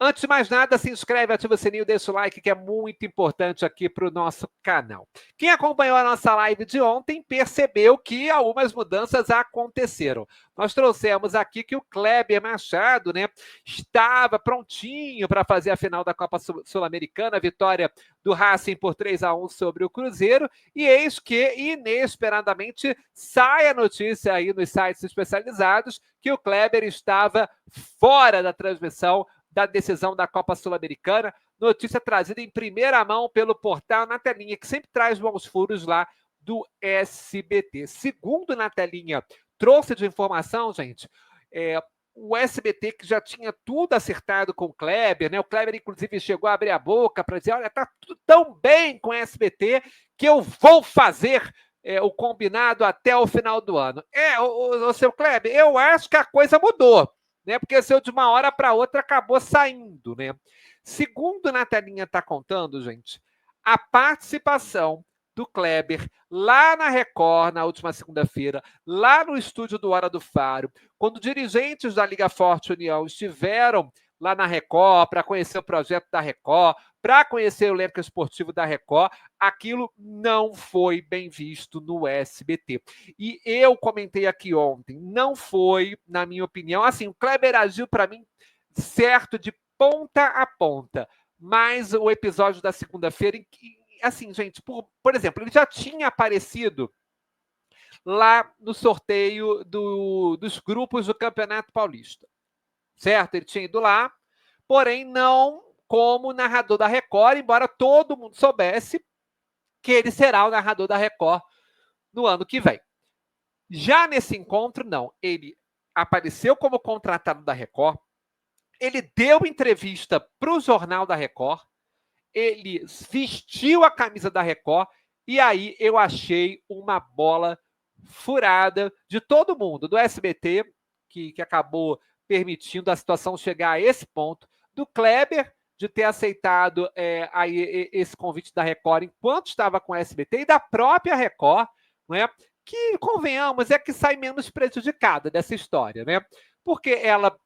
Antes de mais nada, se inscreve, ativa o sininho, deixa o like, que é muito importante aqui para o nosso canal. Quem acompanhou a nossa live de ontem percebeu que algumas mudanças aconteceram. Nós trouxemos aqui que o Kleber Machado, né, estava prontinho para fazer a final da Copa Sul-Americana, a vitória do Racing por 3-1 sobre o Cruzeiro, e eis que, inesperadamente, sai a notícia aí nos sites especializados que o Kleber estava fora da transmissão da decisão da Copa Sul-Americana, notícia trazida em primeira mão pelo portal Na Telinha, que sempre traz bons furos lá do SBT. Segundo Na Telinha trouxe de informação, gente, o SBT, que já tinha tudo acertado com o Kleber, né? O Kleber, inclusive, chegou a abrir a boca para dizer: olha, tá tudo tão bem com o SBT que eu vou fazer o combinado até o final do ano. O seu Kleber, eu acho que a coisa mudou, né? Porque o seu de uma hora para outra acabou saindo, né? Segundo Na Telinha está contando, gente, a participação do Kleber lá na Record, na última segunda-feira, lá no estúdio do Hora do Faro, quando dirigentes da Liga Forte União estiveram lá na Record para conhecer o projeto da Record, para conhecer o elenco esportivo da Record, aquilo não foi bem visto no SBT. E eu comentei aqui ontem, não foi, na minha opinião, assim, o Kleber agiu para mim certo de ponta a ponta, mas o episódio da segunda-feira, assim, gente, por exemplo, ele já tinha aparecido lá no sorteio dos grupos do Campeonato Paulista, certo? Ele tinha ido lá, porém não como narrador da Record, embora todo mundo soubesse que ele será o narrador da Record no ano que vem. Já nesse encontro, não. Ele apareceu como contratado da Record, ele deu entrevista para o Jornal da Record, ele vestiu a camisa da Record, e aí eu achei uma bola furada de todo mundo, do SBT, que acabou permitindo a situação chegar a esse ponto, do Kleber, de ter aceitado aí esse convite da Record enquanto estava com o SBT, e da própria Record, né, que, convenhamos, é que sai menos prejudicada dessa história, né? Porque ela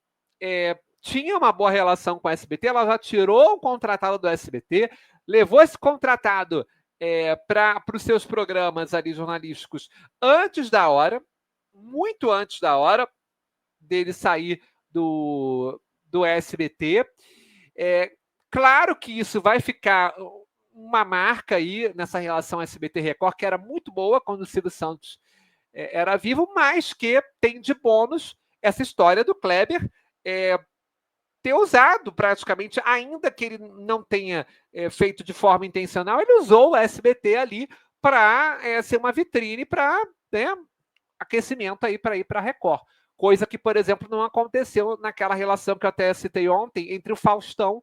tinha uma boa relação com o SBT, ela já tirou o contratado do SBT, levou esse contratado para os seus programas ali jornalísticos antes da hora, muito antes da hora dele sair do SBT. Claro que isso vai ficar uma marca aí nessa relação SBT-Record, que era muito boa quando o Silvio Santos era vivo, mas que tem de bônus essa história do Kleber ter usado praticamente, ainda que ele não tenha feito de forma intencional, ele usou o SBT ali para ser uma vitrine para aquecimento aí para ir para a Record. Coisa que, por exemplo, não aconteceu naquela relação que eu até citei ontem entre o Faustão,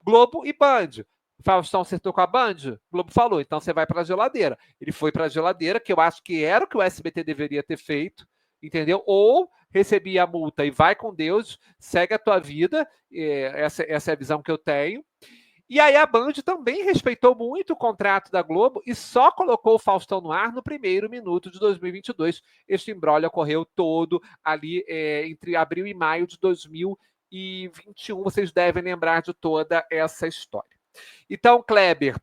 Globo e Band. O Faustão acertou com a Band, o Globo falou, então você vai para a geladeira. Ele foi para a geladeira, que eu acho que era o que o SBT deveria ter feito, entendeu? Ou recebia a multa e vai com Deus, segue a tua vida, essa é a visão que eu tenho. E aí a Band também respeitou muito o contrato da Globo e só colocou o Faustão no ar no primeiro minuto de 2022. Este imbróglio ocorreu todo ali entre abril e maio de 2021. Vocês devem lembrar de toda essa história. Então, Kleber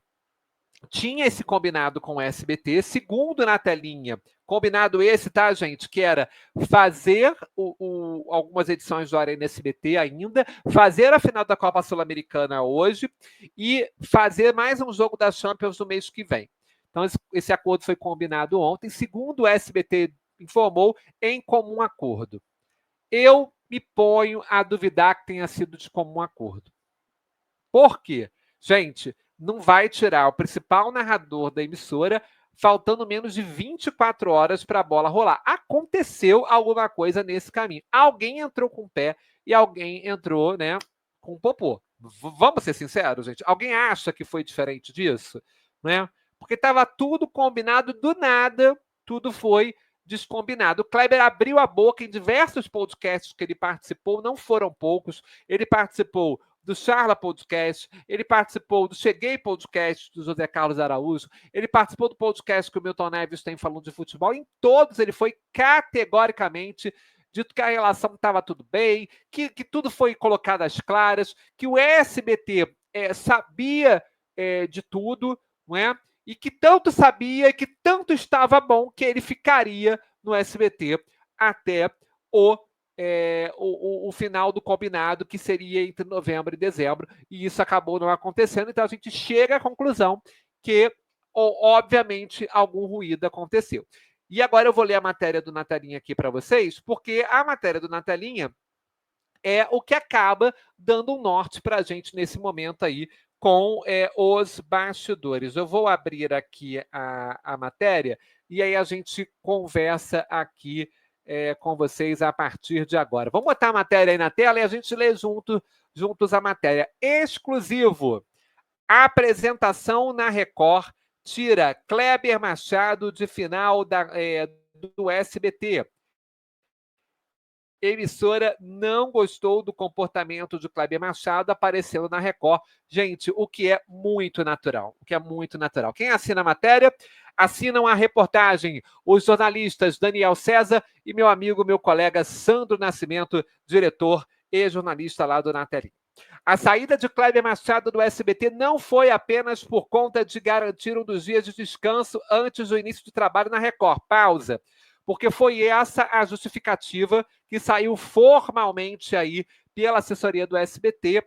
tinha esse combinado com o SBT, segundo Na Telinha, combinado esse, tá, gente, que era fazer algumas edições do Arena SBT ainda, fazer a final da Copa Sul-Americana hoje e fazer mais um jogo da Champions no mês que vem. Então, esse acordo foi combinado ontem, segundo o SBT informou, em comum acordo. Eu me ponho a duvidar que tenha sido de comum acordo. Por quê? Gente, não vai tirar o principal narrador da emissora faltando menos de 24 horas para a bola rolar. Aconteceu alguma coisa nesse caminho. Alguém entrou com o pé e alguém entrou, né, com o popô. Vamos ser sinceros, gente. Alguém acha que foi diferente disso? Né? Porque estava tudo combinado do nada, tudo foi descombinado. O Kleber abriu a boca em diversos podcasts que ele participou, não foram poucos. Ele participou do Charla Podcast, ele participou do Cheguei Podcast do José Carlos Araújo, ele participou do podcast que o Milton Neves tem falando de futebol, em todos ele foi categoricamente dito que a relação estava tudo bem, que tudo foi colocado às claras, que o SBT sabia de tudo, não é? E que tanto sabia, que tanto estava bom, que ele ficaria no SBT até o final do combinado, que seria entre novembro e dezembro, e isso acabou não acontecendo, então a gente chega à conclusão que, obviamente, algum ruído aconteceu. E agora eu vou ler a matéria do Natalinha aqui para vocês, porque a matéria do Natalinha é o que acaba dando um norte para a gente nesse momento aí com os bastidores. Eu vou abrir aqui a matéria e aí a gente conversa aqui com vocês a partir de agora. Vamos botar a matéria aí na tela e a gente lê juntos a matéria. Exclusivo. A apresentação na Record tira Kleber Machado de final do SBT. Emissora não gostou do comportamento de Kleber Machado aparecendo na Record. Gente, o que é muito natural. O que é muito natural. Quem assina a matéria? Assinam a reportagem os jornalistas Daniel César e meu amigo, meu colega Sandro Nascimento, diretor e jornalista lá do Natalinha. A saída de Kleber Machado do SBT não foi apenas por conta de garantir um dos dias de descanso antes do início de trabalho na Record. Pausa. Porque foi essa a justificativa que saiu formalmente aí pela assessoria do SBT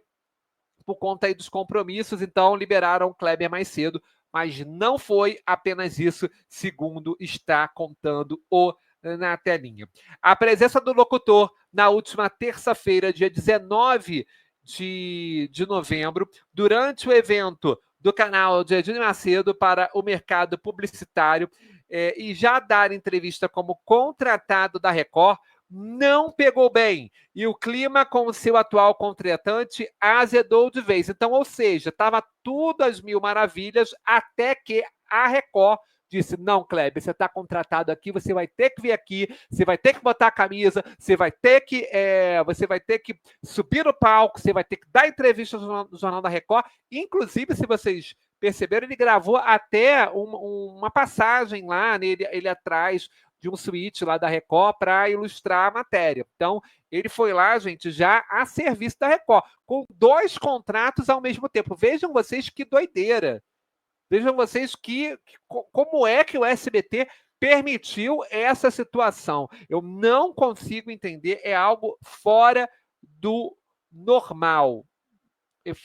por conta aí dos compromissos, então liberaram o Kleber mais cedo, mas não foi apenas isso, segundo está contando o Natalinha. A presença do locutor na última terça-feira, dia 19 de novembro, durante o evento do canal de Edir Macedo para o mercado publicitário, e já dar entrevista como contratado da Record, não pegou bem. E o clima com o seu atual contratante azedou de vez. Então, ou seja, estava tudo às mil maravilhas até que a Record disse, não, Kleber, você está contratado aqui, você vai ter que vir aqui, você vai ter que botar a camisa, você vai ter que subir no palco, você vai ter que dar entrevista no Jornal da Record. Inclusive, se vocês perceberam, ele gravou até uma passagem lá, ele atrás de um suíte lá da Record para ilustrar a matéria. Então, ele foi lá, gente, já a serviço da Record, com 2 contratos ao mesmo tempo. Vejam vocês que doideira. Vejam vocês como é que o SBT permitiu essa situação. Eu não consigo entender, é algo fora do normal.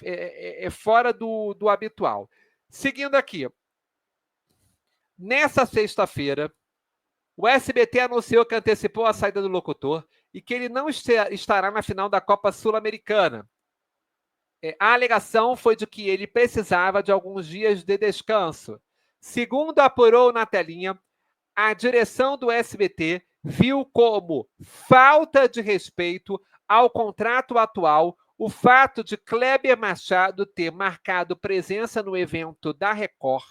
É fora do habitual. Seguindo aqui. Nessa sexta-feira, o SBT anunciou que antecipou a saída do locutor e que ele não estará na final da Copa Sul-Americana. A alegação foi de que ele precisava de alguns dias de descanso. Segundo apurou na telinha, a direção do SBT viu como falta de respeito ao contrato atual o fato de Kleber Machado ter marcado presença no evento da Record,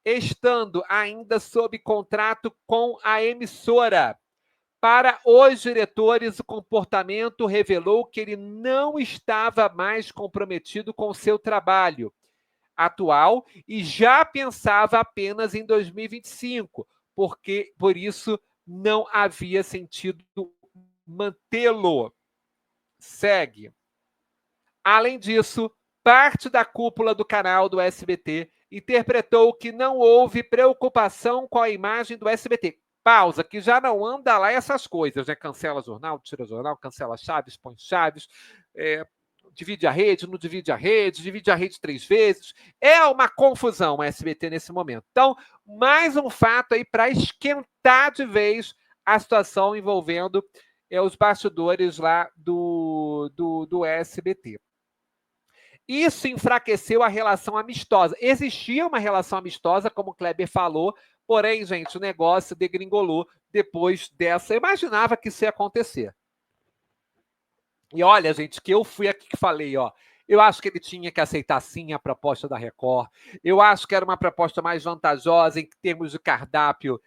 estando ainda sob contrato com a emissora. Para os diretores, o comportamento revelou que ele não estava mais comprometido com seu trabalho atual e já pensava apenas em 2025, por isso não havia sentido mantê-lo. Segue. Além disso, parte da cúpula do canal do SBT interpretou que não houve preocupação com a imagem do SBT. Pausa, que já não anda lá essas coisas, né? Cancela jornal, tira jornal, cancela Chaves, põe Chaves, divide a rede, não divide a rede 3 vezes. É uma confusão o SBT nesse momento. Então, mais um fato aí para esquentar de vez a situação envolvendo os bastidores lá do SBT. Isso enfraqueceu a relação amistosa. Existia uma relação amistosa, como o Kleber falou, porém, gente, o negócio degringolou depois dessa. Eu imaginava que isso ia acontecer. E olha, gente, que eu fui aqui que falei, ó. Eu acho que ele tinha que aceitar sim a proposta da Record. Eu acho que era uma proposta mais vantajosa em termos de cardápio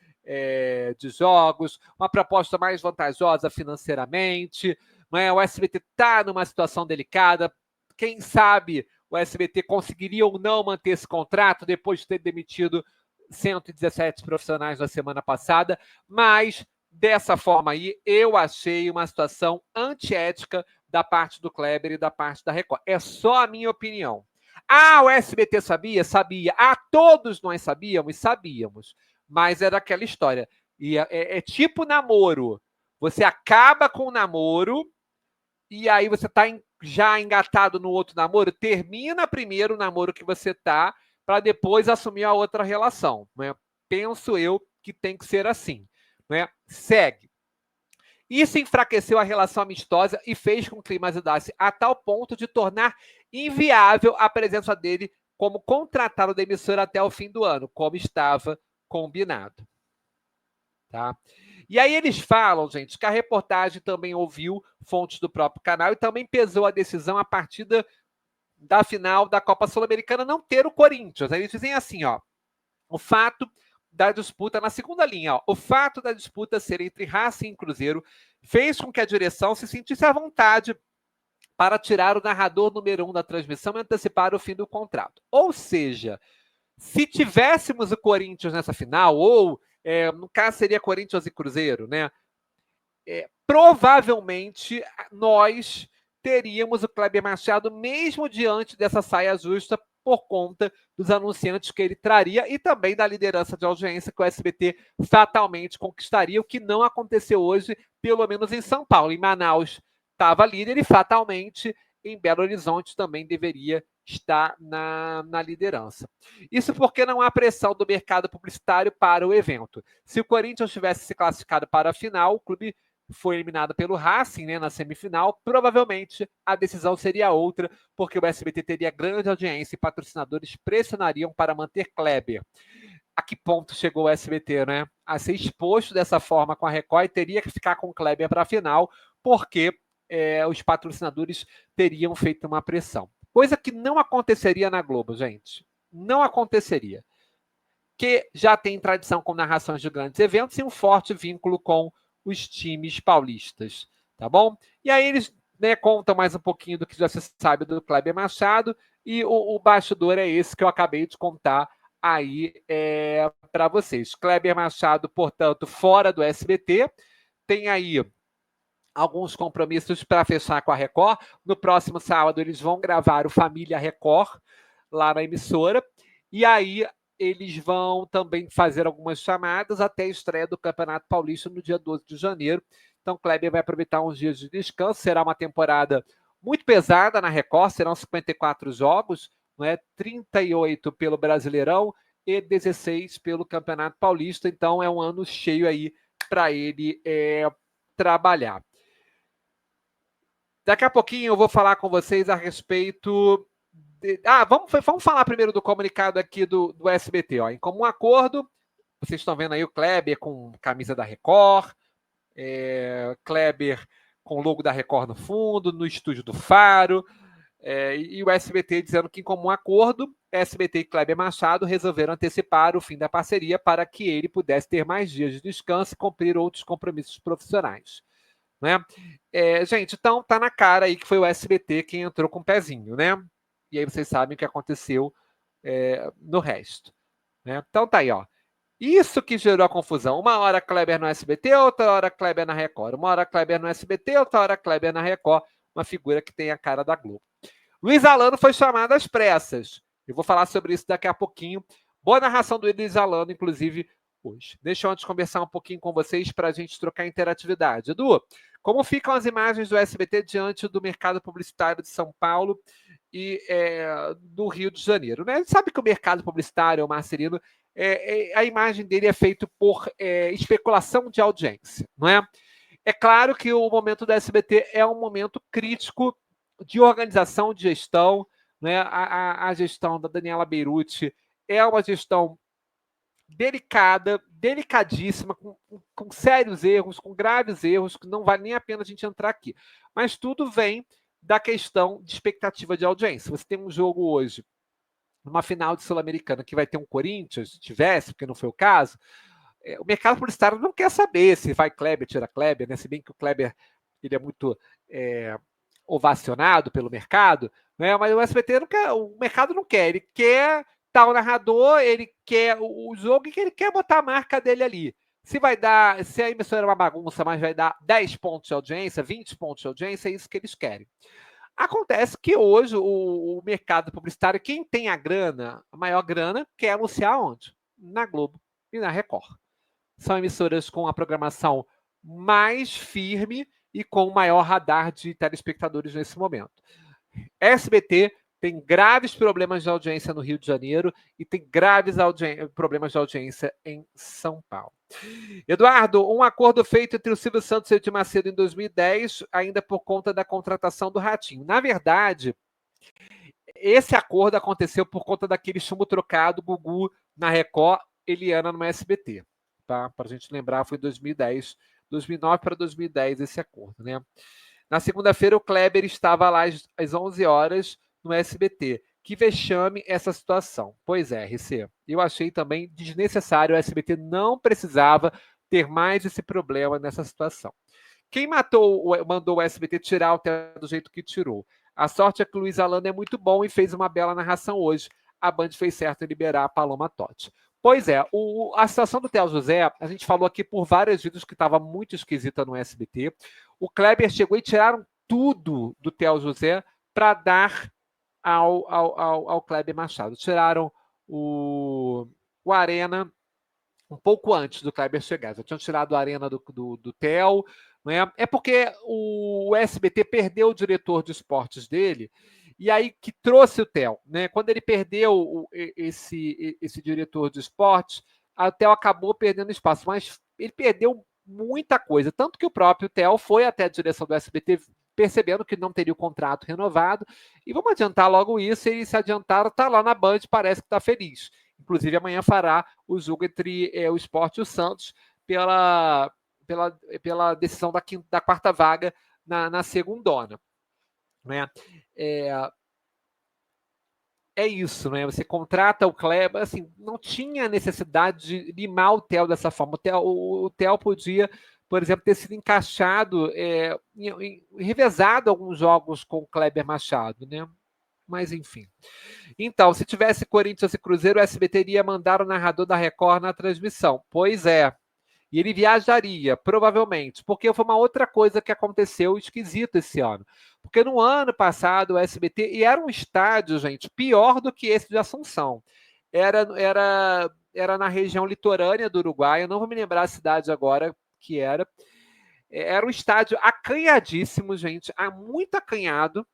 de jogos, uma proposta mais vantajosa financeiramente. Né? O SBT está numa situação delicada. Quem sabe o SBT conseguiria ou não manter esse contrato depois de ter demitido 117 profissionais na semana passada, mas dessa forma aí, eu achei uma situação antiética da parte do Kleber e da parte da Record. É só a minha opinião. Ah, o SBT sabia? Sabia. Ah, todos nós sabíamos? Sabíamos. Mas era aquela história. E é tipo namoro. Você acaba com o namoro e aí você está já engatado no outro namoro, termina primeiro o namoro que você está para depois assumir a outra relação. Né? Penso eu que tem que ser assim. Né? Segue. Isso enfraqueceu a relação amistosa e fez com que o clima ajudasse a tal ponto de tornar inviável a presença dele como contratado da emissora até o fim do ano, como estava combinado. Tá? E aí eles falam, gente, que a reportagem também ouviu fontes do próprio canal e também pesou a decisão a partir da final da Copa Sul-Americana não ter o Corinthians. Eles dizem assim, ó, o fato da disputa, na segunda linha, ó, o fato da disputa ser entre Racing e Cruzeiro fez com que a direção se sentisse à vontade para tirar o narrador número 1 da transmissão e antecipar o fim do contrato. Ou seja, se tivéssemos o Corinthians nessa final, ou no caso seria Corinthians e Cruzeiro, né? Provavelmente nós teríamos o Kleber Machado mesmo diante dessa saia justa por conta dos anunciantes que ele traria e também da liderança de audiência que o SBT fatalmente conquistaria, o que não aconteceu hoje, pelo menos em São Paulo. Em Manaus estava líder e fatalmente em Belo Horizonte também deveria estar na liderança. Isso porque não há pressão do mercado publicitário para o evento. Se o Corinthians tivesse se classificado para a final, o clube foi eliminado pelo Racing, né, na semifinal, provavelmente a decisão seria outra, porque o SBT teria grande audiência e patrocinadores pressionariam para manter Kleber. A que ponto chegou o SBT, né? A ser exposto dessa forma com a Record e teria que ficar com Kleber para a final, porque os patrocinadores teriam feito uma pressão. Coisa que não aconteceria na Globo, gente. Não aconteceria. Que já tem tradição com narrações de grandes eventos e um forte vínculo com os times paulistas, tá bom? E aí eles, né, contam mais um pouquinho do que já se sabe do Kleber Machado e o bastidor é esse que eu acabei de contar aí para vocês. Kleber Machado, portanto, fora do SBT, tem aí alguns compromissos para fechar com a Record. No próximo sábado eles vão gravar o Família Record lá na emissora e aí eles vão também fazer algumas chamadas até a estreia do Campeonato Paulista no dia 12 de janeiro. Então, Kleber vai aproveitar uns dias de descanso. Será uma temporada muito pesada na Record, serão 54 jogos, não é? 38 pelo Brasileirão e 16 pelo Campeonato Paulista. Então, é um ano cheio aí para ele trabalhar. Daqui a pouquinho eu vou falar com vocês a respeito vamos falar primeiro do comunicado aqui do SBT. Ó. Em comum acordo, vocês estão vendo aí o Kleber com camisa da Record, Kleber com o logo da Record no fundo, no estúdio do Faro, e o SBT dizendo que em comum acordo, SBT e Kleber Machado resolveram antecipar o fim da parceria para que ele pudesse ter mais dias de descanso e cumprir outros compromissos profissionais. Né? Gente, então tá na cara aí que foi o SBT quem entrou com o pezinho, né? E aí vocês sabem o que aconteceu no resto. Né? Então tá aí, ó. Isso que gerou a confusão. Uma hora Kleber no SBT, outra hora Kleber na Record. Uma hora Kleber no SBT, outra hora Kleber na Record. Uma figura que tem a cara da Globo. Luiz Alano foi chamado às pressas. Eu vou falar sobre isso daqui a pouquinho. Boa narração do Luiz Alano, inclusive, hoje. Deixa eu antes conversar um pouquinho com vocês para a gente trocar interatividade. Edu, como ficam as imagens do SBT diante do mercado publicitário de São Paulo e do Rio de Janeiro? Né? A gente sabe que o mercado publicitário, o Marcelino, a imagem dele é feita por especulação de audiência, não é? É claro que o momento do SBT é um momento crítico de organização, de gestão, né? A gestão da Daniela Beruti é uma gestão delicada, delicadíssima, com sérios erros, com graves erros, que não vale nem a pena a gente entrar aqui. Mas tudo vem da questão de expectativa de audiência. Você tem um jogo hoje, numa final de Sul-Americana, que vai ter um Corinthians, se tivesse, porque não foi o caso, o mercado publicitário não quer saber se vai Kleber, tira Kleber, né? Se bem que o Kleber ele é muito ovacionado pelo mercado, né? Mas o SBT não quer, o mercado não quer, ele quer tal narrador, ele quer o jogo e que ele quer botar a marca dele ali. Se a emissora é uma bagunça, mas vai dar 10 pontos de audiência, 20 pontos de audiência, é isso que eles querem. Acontece que hoje o mercado publicitário, quem tem a grana, a maior grana, quer anunciar onde? Na Globo e na Record. São emissoras com a programação mais firme e com o maior radar de telespectadores nesse momento. SBT tem graves problemas de audiência no Rio de Janeiro e tem graves problemas de audiência em São Paulo. Eduardo, um acordo feito entre o Silvio Santos e o Edir Macedo em 2010, ainda por conta da contratação do Ratinho. Na verdade, esse acordo aconteceu por conta daquele chumbo trocado, Gugu na Record, Eliana no SBT. Tá? Para a gente lembrar, foi em 2010, 2009 para 2010 esse acordo. Né? Na segunda-feira, o Kleber estava lá às 11 horas no SBT. Que vexame essa situação. Pois é, RC. Eu achei também desnecessário. O SBT não precisava ter mais esse problema nessa situação. Quem mandou o SBT tirar o Theo do jeito que tirou? A sorte é que o Luiz Alano é muito bom e fez uma bela narração hoje. A Band fez certo em liberar a Paloma Totti. Pois é, a situação do Theo José, a gente falou aqui por vários vídeos que estava muito esquisita no SBT. O Kleber chegou e tiraram tudo do Theo José para dar ao Kleber Machado. Tiraram o Arena um pouco antes do Kleber chegar. Já tinham tirado a Arena do Theo. Né? É porque o SBT perdeu o diretor de esportes dele, e aí que trouxe o Theo. Né? Quando ele perdeu esse diretor de esportes, o Theo acabou perdendo espaço, mas ele perdeu muita coisa. Tanto que o próprio Theo foi até a direção do SBT percebendo que não teria o contrato renovado. E vamos adiantar logo isso, eles se adiantaram, está lá na Band, parece que está feliz. Inclusive, amanhã fará o jogo entre o Sport e o Santos pela decisão da quarta vaga na segundona. Né? É isso, né? Você contrata o Kleber, assim, não tinha necessidade de limar o Theo dessa forma. O Theo podia, por exemplo, ter sido encaixado, revezado alguns jogos com o Kleber Machado, né? Mas, enfim. Então, se tivesse Corinthians e Cruzeiro, o SBT iria mandar o narrador da Record na transmissão. Pois é. E ele viajaria, provavelmente, porque foi uma outra coisa que aconteceu esquisito esse ano. Porque no ano passado o SBT, e era um estádio, gente, pior do que esse de Assunção. Era na região litorânea do Uruguai, eu não vou me lembrar a cidade agora que era. Era um estádio acanhadíssimo, gente, muito acanhado,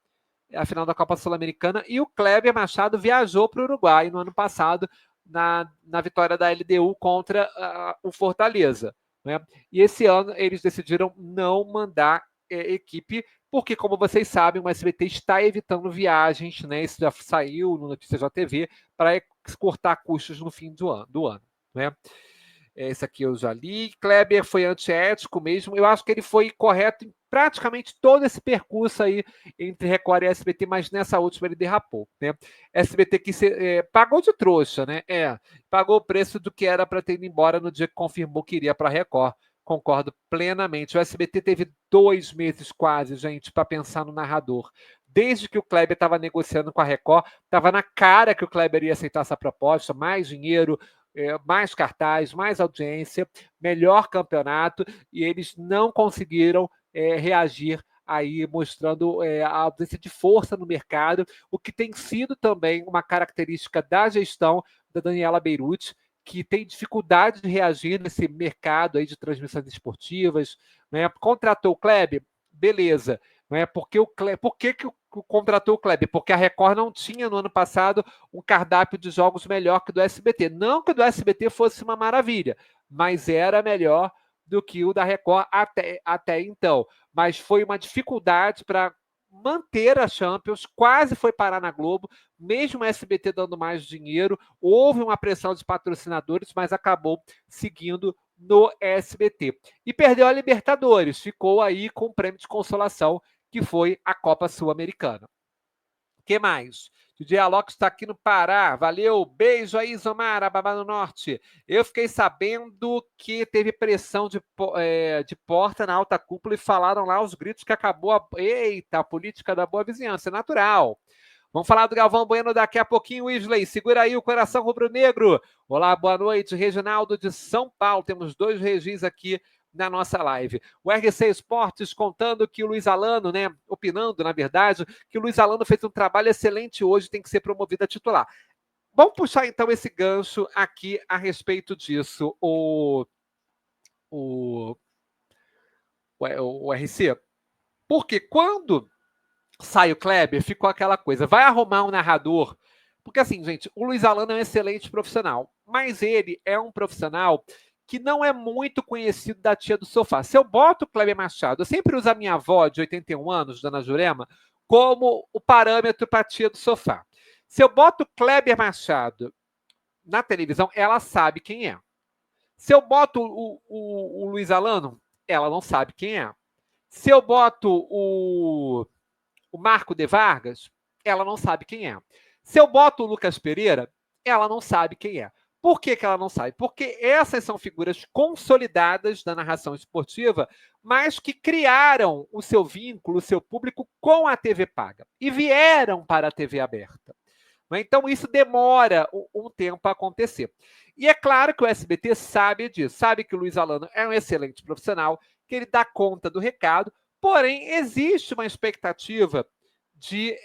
a final da Copa Sul-Americana, e o Kleber Machado viajou para o Uruguai no ano passado, na vitória da LDU contra o Fortaleza. Né? E esse ano eles decidiram não mandar equipe, porque, como vocês sabem, o SBT está evitando viagens, né? Isso já saiu no Notícias da TV, para cortar custos no fim do ano. Né? Esse aqui eu já li. Kleber foi antiético mesmo. Eu acho que ele foi correto em praticamente todo esse percurso aí entre Record e SBT, mas nessa última ele derrapou. Né? SBT que pagou de trouxa, né? Pagou o preço do que era para ter ido embora no dia que confirmou que iria para a Record. Concordo plenamente. O SBT teve 2 meses quase, gente, para pensar no narrador. Desde que o Kleber estava negociando com a Record, estava na cara que o Kleber ia aceitar essa proposta, mais dinheiro, mais cartaz, mais audiência, melhor campeonato, e eles não conseguiram reagir aí, mostrando a ausência de força no mercado, o que tem sido também uma característica da gestão da Daniela Beirute, que tem dificuldade de reagir nesse mercado aí de transmissões esportivas. Né? Contratou o Kleber? Beleza. Né? Por que contratou o Kleber? Porque a Record não tinha no ano passado um cardápio de jogos melhor que o do SBT. Não que o do SBT fosse uma maravilha, mas era melhor do que o da Record até então. Mas foi uma dificuldade para manter a Champions, quase foi parar na Globo, mesmo o SBT dando mais dinheiro, houve uma pressão dos patrocinadores, mas acabou seguindo no SBT. E perdeu a Libertadores, ficou aí com o prêmio de consolação, que foi a Copa Sul-Americana. O que mais? DJ Alok está aqui no Pará. Valeu, beijo aí, Zomara, Babá do Norte. Eu fiquei sabendo que teve pressão de porta na alta cúpula e falaram lá os gritos que acabou a política da boa vizinhança. É natural. Vamos falar do Galvão Bueno daqui a pouquinho, Wesley. Segura aí o coração rubro-negro. Olá, boa noite, Reginaldo de São Paulo. Temos 2 Regis aqui na nossa live. O RC Esportes contando que o Luiz Alano, né, opinando, na verdade, que o Luiz Alano fez um trabalho excelente hoje, tem que ser promovido a titular. Vamos puxar, então, esse gancho aqui a respeito disso, o RC. Porque quando sai o Kleber, ficou aquela coisa, vai arrumar um narrador, porque assim, gente, o Luiz Alano é um excelente profissional, mas ele é um profissional que não é muito conhecido da tia do sofá. Se eu boto o Kleber Machado, eu sempre uso a minha avó de 81 anos, Dona Jurema, como o parâmetro para a tia do sofá. Se eu boto o Kleber Machado na televisão, ela sabe quem é. Se eu boto o Luiz Alano, ela não sabe quem é. Se eu boto o Marco de Vargas, ela não sabe quem é. Se eu boto o Lucas Pereira, ela não sabe quem é. Por que ela não sabe? Porque essas são figuras consolidadas da narração esportiva, mas que criaram o seu vínculo, o seu público com a TV paga e vieram para a TV aberta. Então, isso demora um tempo a acontecer. E é claro que o SBT sabe disso, sabe que o Luiz Alano é um excelente profissional, que ele dá conta do recado, porém, existe uma expectativa de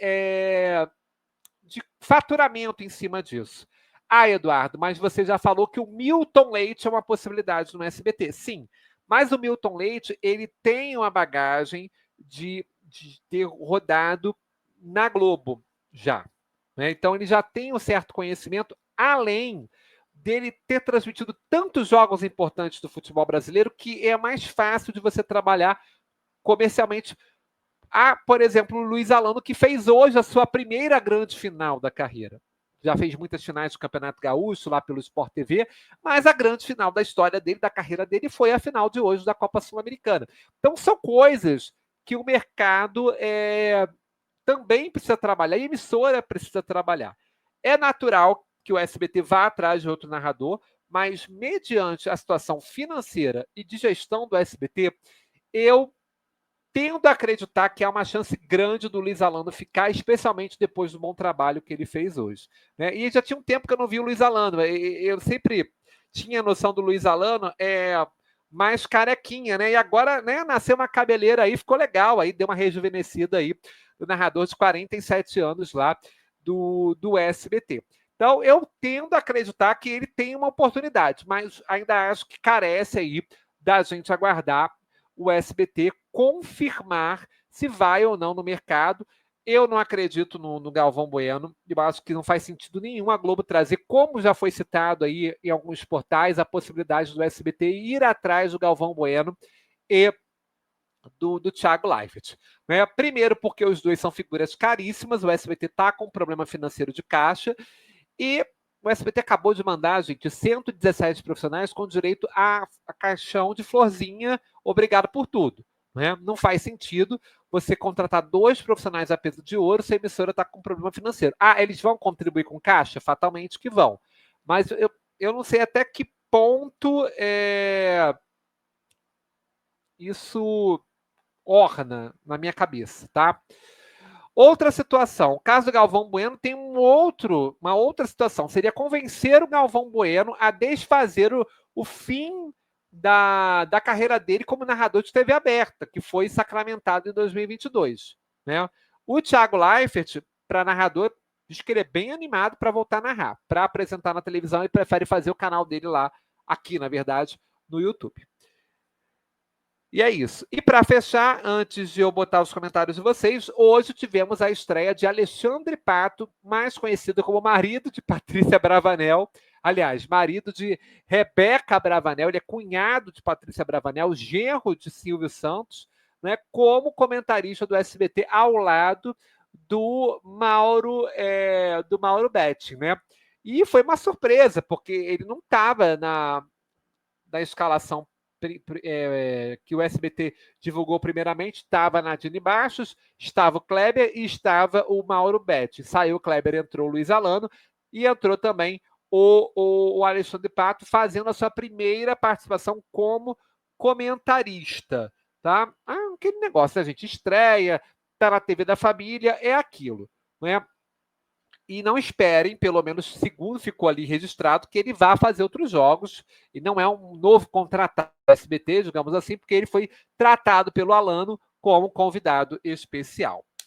faturamento em cima disso. Ah, Eduardo, mas você já falou que o Milton Leite é uma possibilidade no SBT. Sim, mas o Milton Leite ele tem uma bagagem de ter rodado na Globo já. Né? Então, ele já tem um certo conhecimento, além dele ter transmitido tantos jogos importantes do futebol brasileiro que é mais fácil de você trabalhar comercialmente. Há, por exemplo, o Luiz Alano, que fez hoje a sua primeira grande final da carreira. Já fez muitas finais do Campeonato Gaúcho, lá pelo Sport TV, mas a grande final da história dele, da carreira dele, foi a final de hoje da Copa Sul-Americana. Então, são coisas que o mercado também precisa trabalhar, e a emissora precisa trabalhar. É natural que o SBT vá atrás de outro narrador, mas mediante a situação financeira e de gestão do SBT, eu tendo a acreditar que há uma chance grande do Luiz Alano ficar, especialmente depois do bom trabalho que ele fez hoje. Né? E já tinha um tempo que eu não vi o Luiz Alano. Eu sempre tinha noção do Luiz Alano mais carequinha, né? E agora, né, nasceu uma cabeleira aí, ficou legal, aí deu uma rejuvenescida aí do narrador de 47 anos lá do SBT. Então, eu tendo a acreditar que ele tem uma oportunidade, mas ainda acho que carece aí da gente aguardar o SBT confirmar se vai ou não no mercado. Eu não acredito no Galvão Bueno, eu acho que não faz sentido nenhum a Globo trazer, como já foi citado aí em alguns portais, a possibilidade do SBT ir atrás do Galvão Bueno e do Thiago Leifert. Né? Primeiro, porque os dois são figuras caríssimas, o SBT está com um problema financeiro de caixa, e o SBT acabou de mandar, gente, 117 profissionais com direito a caixão de florzinha, obrigado por tudo. Né? Não faz sentido você contratar 2 profissionais a peso de ouro se a emissora está com problema financeiro. Ah, eles vão contribuir com caixa? Fatalmente que vão. Mas eu não sei até que ponto isso orna na minha cabeça, tá? Outra situação, o caso do Galvão Bueno tem uma outra situação, seria convencer o Galvão Bueno a desfazer o fim da carreira dele como narrador de TV aberta, que foi sacramentado em 2022. Né? O Thiago Leifert, para narrador, diz que ele é bem animado para voltar a narrar, para apresentar na televisão e prefere fazer o canal dele lá, aqui, na verdade, no YouTube. E é isso. E para fechar, antes de eu botar os comentários de vocês, hoje tivemos a estreia de Alexandre Pato, mais conhecido como marido de Patrícia Bravanel. Aliás, marido de Rebeca Bravanel, ele é cunhado de Patrícia Bravanel, genro de Silvio Santos, né, como comentarista do SBT ao lado do Mauro Betti, né? E foi uma surpresa, porque ele não estava na escalação que o SBT divulgou primeiramente, estava a Nadine Bastos, estava o Kleber e estava o Mauro Betti. Saiu o Kleber, entrou o Luiz Alano e entrou também o Alexandre Pato, fazendo a sua primeira participação como comentarista. Tá? Aquele negócio, a gente estreia, tá na TV da família, é aquilo. Né? e não esperem, pelo menos segundo ficou ali registrado, que ele vá fazer outros jogos, e não é um novo contratado do SBT, digamos assim, porque ele foi tratado pelo Alano como convidado especial.